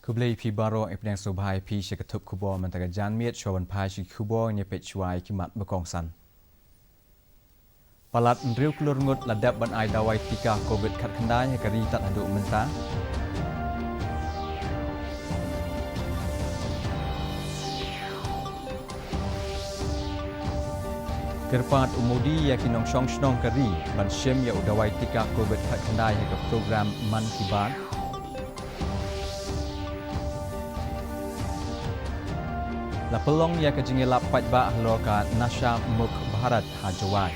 Kublai pi baro ipnang subhai pi shikatup kubo mantaga janmiet shawan pai shi kubo nye pechwai kimat bekongsan. Palat ndriu klur ngut ladap ban ai dawai tika COVID kat kendai hekari tat adu mentah. Kerpat umudi yakinong shong shnong kari ban shem ya udawai tika COVID kat kendai hekap program Man Kibat. La pelong ya kejingilap patba halor ka Nasha Muk Bharat Hajawai.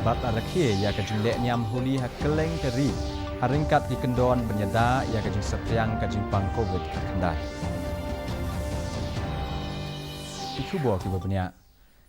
Bat arakhe ya kejinglek nyam huli hakeleng keri haringkat di kendon benyada ya kejing sepriang kejimpang COVID kendai. Ikubo kiba banyak.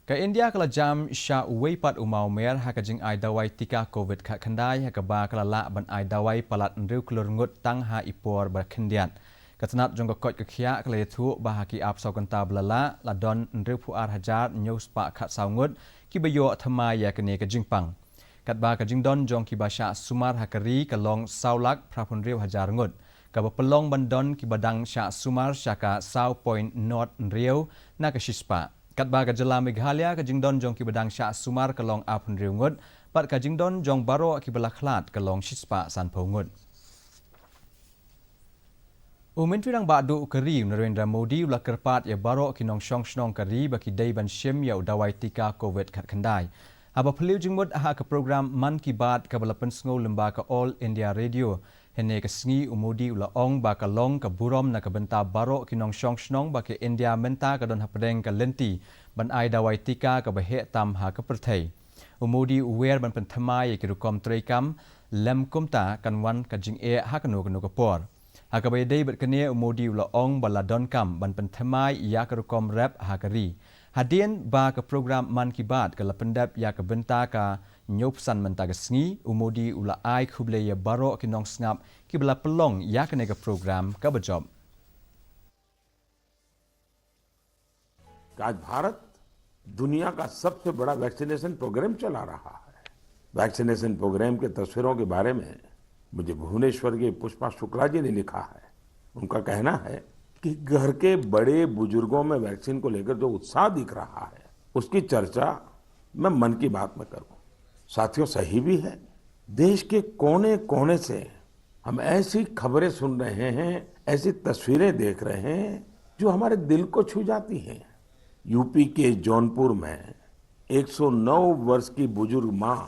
Ke India kala jam sya weipat umau mer ha kajing ai dawai tika COVID kat kendai ha kaba kala la ban ai dawai palat ndriu klur ngut tang ha ipor ba kendian. Katanap jong kot kekhia kala thu ba ha ki ap sau kanta blala la don ndriu puar hajar news pa khat sau ngut ki bayo thama ya kene kajing pang. Kat ba kajing don jong ki ba sya sumar ha kari kalong saulak prapun riu hajar ngut. Kaba pelong bandon ki badang sya sumar syaka sau point not riu na kashispa. Kat ba kajala Meghalaya kajing don jong ki badang sya sumar kalong apun riungut pat kajing don jong baro ki balaklat kalong shispa san pongut. Menteri dang badu kari Narendra Modi ulah kerpat ya baro ki nong shong shnong kari baki dai ban shim ya udawai tika COVID kat kendai. Aba peliu jingmut aha ke program Man Kibat ka balapan sngo lemba ka All India Radio. Hene ke sengi umudi ula ong ba ka long ka burom na ka benta baro kinong shong shnong ba ke India menta ka don hapadeng ka lenti ban ai dawai tika ka bahe tam ha ka perthai. Umudi uwer ban penthamai ki rukom treikam lem kumta kanwan ka jing e ha ka no ka por. Ha ka bay dei bet kene umudi ula ong ba la don kam ban penthamai ya ka rukom rap ha ka ri. Hadian ba ka program Man Kibat ka la pendap ya ka benta ka nyopsan menta ka sengi umudi ula ai khuble ya baro kinong snap ki bala pelong ya ka nega program ka bajob. आज भारत दुनिया का सबसे बड़ा vaccination programme चला रहा है। Vaccination programme के तस्वीरों के बारे में मुझे भुवनेश्वर के पुष्पा शुक्ला जी ने लिखा है। उनका कहना है कि घर के बड़े बुजुर्गों में वैक्सीन को लेकर जो उत्साह दिख रहा है उसकी चर्चा मैं मन की बात में करूं। साथियों सही भी है। देश के कोने कोने से हम ऐसी खबरें सुन रहे हैं, ऐसी तस्वीरें देख रहे हैं जो हमारे दिल को छू जाती हैं। यूपी के जौनपुर में 109 वर्ष की बुजुर्ग मां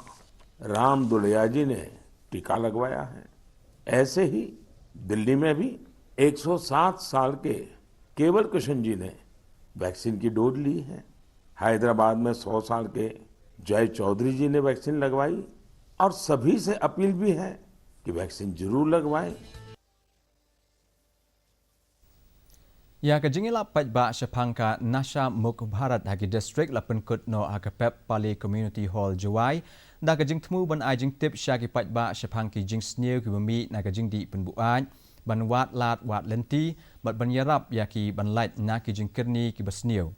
राम दुलिया जी ने टीका लगवाया है। ऐसे ही दिल्ली में भी 107 साल के केवल कृष्ण जी ने वैक्सीन की डोज ली है। हैदराबाद में 100 साल के जय चौधरी जी ने वैक्सीन लगवाई और सभी से अपील भी है कि वैक्सीन जरूर लगवाएं। Ya kajingila patba shapangka Nasha Muk Bharat hagi district la penkut no hakapep Pali Community Hall Jawai da kajing temu ban ai jing tip syaki patba shapangki jing sneu ki bami na kajing di penbuai ban wat lat wat lenti bat ban yarap yaki ban light na ki jing kerni ki basneu.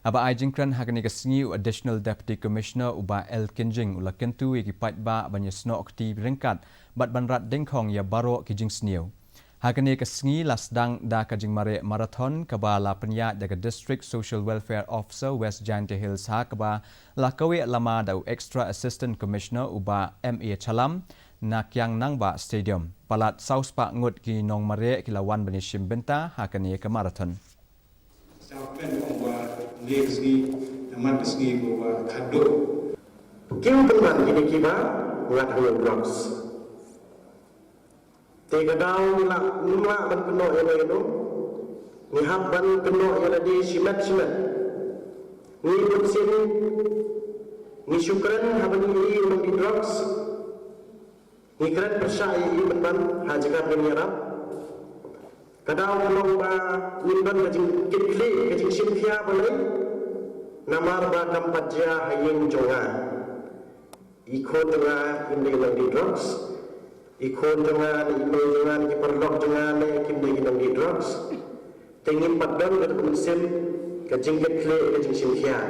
Aba ai jing kran hagani ka sneu additional deputy commissioner uba El Kinjing ula kentu ki patba ban yasno akti ringkat bat ban rat dengkhong ya baro ki jing sneu. Hakane ka sengi lasdang da kajing mare marathon kaba la penya daga district social welfare officer West Giant Hills ha kaba la kawe lama da extra assistant commissioner uba MA Chalam na kyang nangba stadium palat south pa ngut ki nong mare kilawan bani shimbenta hakane ka marathon Sapen uba lexgi naman sengi uba khado kim teman kini kiba ngat hayang drugs Tiga daun nak lima ban kena yang itu, ni hab ban kena yang ada simat, ni vaksin, ni syukran haban ni ban di drugs, ni keran persai ban hajakan penyerap. Kadang kalau ni ban kajing kitli kajing simfia balai, namar ba tempat dia hayeng jonga, ikut tengah ini ban di drugs. Ikon jangan, email jangan, kiperlok jangan, kimde ginang di drugs. Tengin padang dan kumsim, kajing ketle, kajing simkian.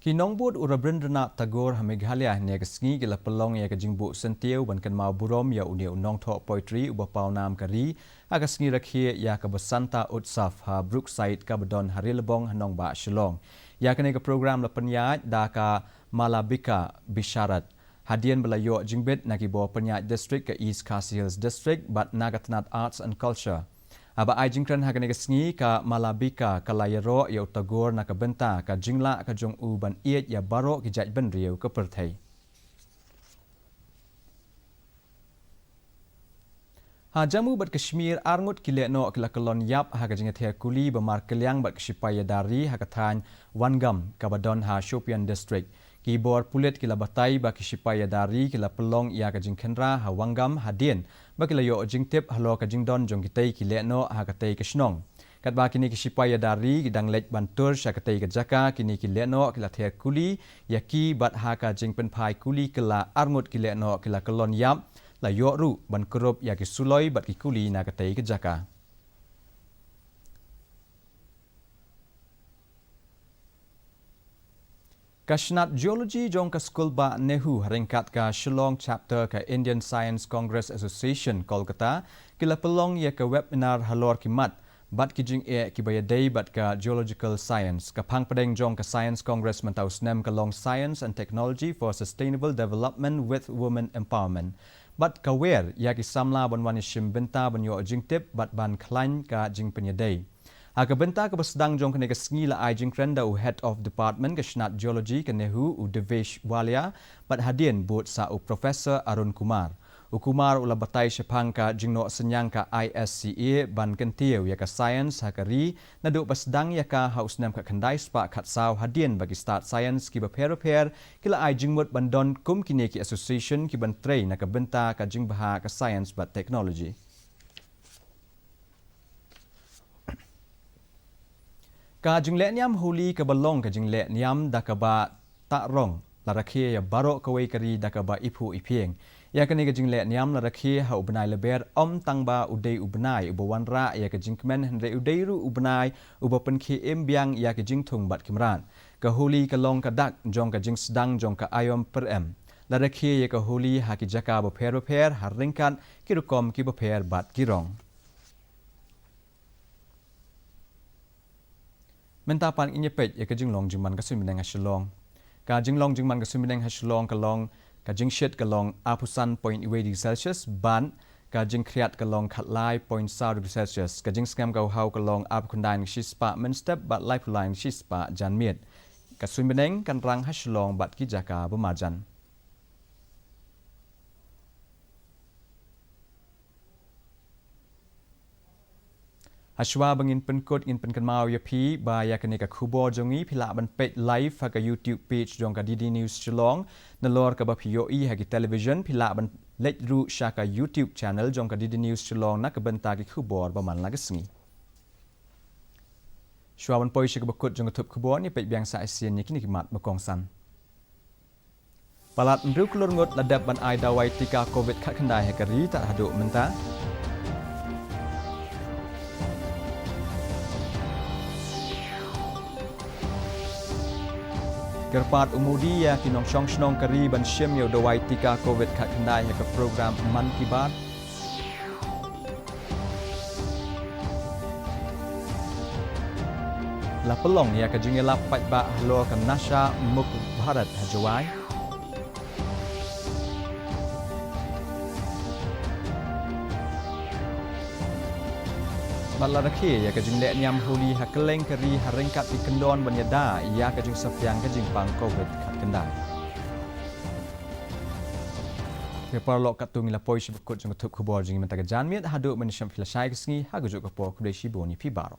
Kinong bud Rabindranath Tagore Meghalaya ne kasngi gila pelong ya kajingbu sentiu ban kan mau burom ya uni unong thok poetry uba paunam kari agasngi rakhi ya ka basanta utsaf ha Brookside kabadon harilbong hanong ba Shillong ya kane ka program la penyaj da ka Malabika Bisharat hadian belayo jingbet nakibo penyaj district ke East Khasi Hills district but Nagatnat Arts and Culture aba ai jingkran ha kane kasngi ka Malabika kalayaro ya Tagore na ka benta ka jingla ka jong u ban iet ya baro ki jaj ban riau ka perthai ha jamu bat Kashmir arngut kileno kila kolon yap ha ka jingathe kuli bamar kelyang bat kshipaya dari ha ka than wangam kabadon ha Shopian district kibor pulet kila batai ba kshipaya dari kila pelong ya ka jingkhenra ha wangam hadien ba kila yo jingtep halo ka jingdon jong kitai kileno ha ka tai kashnong kat ba kini kshipaya dari gidang lej bantur sha ka tai ka jaka kini kileno kila the kuli yaki bat ha ka jingpen phai kuli kila arngut kileno kila kolon yap la yo ru ban kerup ya ki suloi bat ki kuli na ka tai ka jaka Kashnat Geology jong ka School ba Nehu haringkat ka Shillong chapter ka Indian Science Congress Association Kolkata kila pelong ya ka webinar halor kimat bat kijing ki bayadai bat ka geological science ka phang padeng jong ka Science Congress mentau snem ka long science and technology for sustainable development with women empowerment bat ka wer ya ki samla ban wan shim benta ban yo jingtip bat ban klan ka jing penyadai Aga benta ka basdang jong kene ka sngi la ai jingkren da u head of department ka Kashnat Geology ka Nehu u Devesh Walia bat hadien bot sa u Professor Arun Kumar. U Kumar ula batai shapang ka jingno senyang ka ISCA ban kentiu ya ka science hakari na du basdang ya ka hausnam ka khandai spa khatsau hadien bagi start science ki baper kila ai jingmut bandon kum kine ki association ki ban train na ka benta ka jingbaha ka science bat technology. Ka jingle niam huli ka balong ka jingle niam da ka ba ta rong la rakhe ya baro ka wei kari da ka ba ipu ipieng ya ka ni ka jingle niam la rakhe ha ubnai leber om tangba udei ubnai ubawanra ya ka jingkmen henre udei ru ubnai ubapen khe embiang ya ka jingthung bat kimran ka huli ka long ka dak jong ka jing sedang jong ka ayom per em la rakhe ya ka huli ha ki jaka ba pher har ringkan kirukom ki ba pher bat kirong Mentapan inyepet ya ka jinglong jingman ka sumineng ha Shillong. Ka jinglong jingman ka sumineng ha Shillong ka long ka jingshit ka long apusan 0.2 degree Celsius ban ka jingkriat ka long khatlai 0.4 degree Celsius ka jingskam ka hau ka long apkundain shispa menstep bat lifeline shispa janmiet. Ka sumineng kan rang ha Shillong bat ki jaka bemajan. Hashwa bangin penkut in penkan mau ya pi ba ya kene ka kubo jongi pila ban page live ha ka YouTube page jong ka DD News Shillong nalor ka ba POE ha ki television pila ban let ru sha ka YouTube channel jong ka DD News Shillong na ka benta ki kubo ba man la gasngi Shwa ban poi shi ka bakut jong ka thup kubo ni page biang sa asian ni kini kimat ba kong san Palat mru kulur ngot ladap ban ai dawai tika COVID khat khandai ha ka ri ta hadu menta Gerpat umudi ya kinong shong kari ban shim yo dawai tika COVID khat khandai ya ka program Man Ki Baat. La pelong ya ka jingela pat ba hlo ka Nasha Muk Bharat hajawai. Bala rakhe ya ka jingle nyam holi ha keleng kari ha rengkat di kendon banyada ya ka jing safyang ka jing pang COVID khat kendai ke parlok ka tung la poi shi kut jing thup khubor jing menta ka janmiet hadu men sham filasai kisngi ha gujuk ka po kudai shi boni pi baro